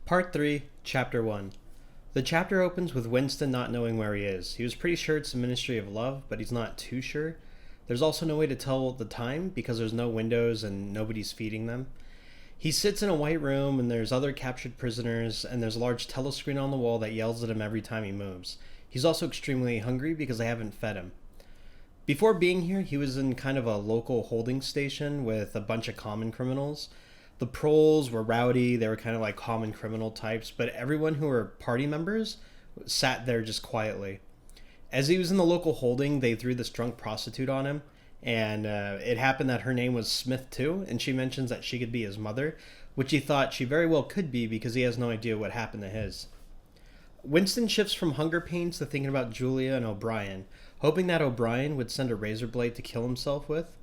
Part 3, Chapter 1. The chapter opens with Winston not knowing where he is. He was pretty sure it's the Ministry of Love, but he's not too sure. There's also no way to tell the time because there's no windows and nobody's feeding them. He sits in a white room and there's other captured prisoners and there's a large telescreen on the wall that yells at him every time he moves. He's also extremely hungry because they haven't fed him. Before being here, he was in kind of a local holding station with a bunch of common criminals. The proles were rowdy, they were kind of like common criminal types, but everyone who were party members sat there just quietly. As he was in the local holding, they threw this drunk prostitute on him, and it happened that her name was Smith too, and she mentions that she could be his mother, which he thought she very well could be because he has no idea what happened to his. Winston shifts from hunger pains to thinking about Julia and O'Brien, hoping that O'Brien would send a razor blade to kill himself with.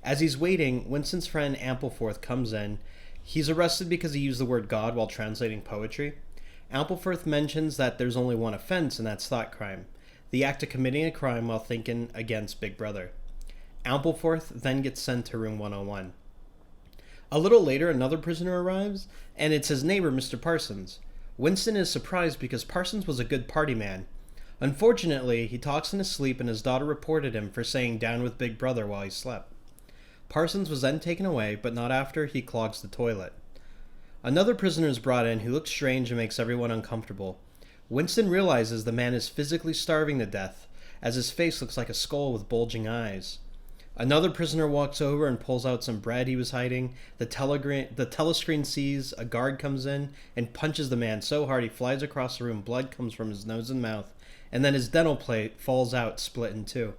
As he's waiting, Winston's friend Ampleforth comes in. He's arrested because he used the word God while translating poetry. Ampleforth mentions that there's only one offense, and that's thought crime, the act of committing a crime while thinking against Big Brother. Ampleforth then gets sent to room 101. A little later, another prisoner arrives, and it's his neighbor, Mr. Parsons. Winston is surprised because Parsons was a good party man. Unfortunately, he talks in his sleep and his daughter reported him for saying down with Big Brother while he slept. Parsons was then taken away, but not after he clogs the toilet. Another prisoner is brought in who looks strange and makes everyone uncomfortable. Winston realizes the man is physically starving to death, as his face looks like a skull with bulging eyes. Another prisoner walks over and pulls out some bread he was hiding. The telescreen sees, a guard comes in and punches the man so hard he flies across the room, blood comes from his nose and mouth, and then his dental plate falls out, split in two.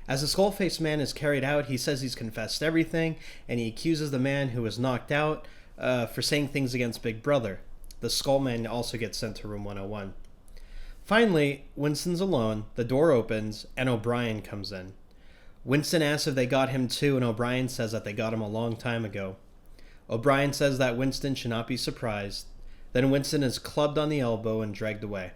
As the skull-faced man is carried out, he says he's confessed everything, and he accuses the man who was knocked out for saying things against Big Brother. The skull man also gets sent to room 101. Finally, Winston's alone, the door opens, and O'Brien comes in. Winston asks if they got him too, and O'Brien says that they got him a long time ago. O'Brien says that Winston should not be surprised. Then Winston is clubbed on the elbow and dragged away.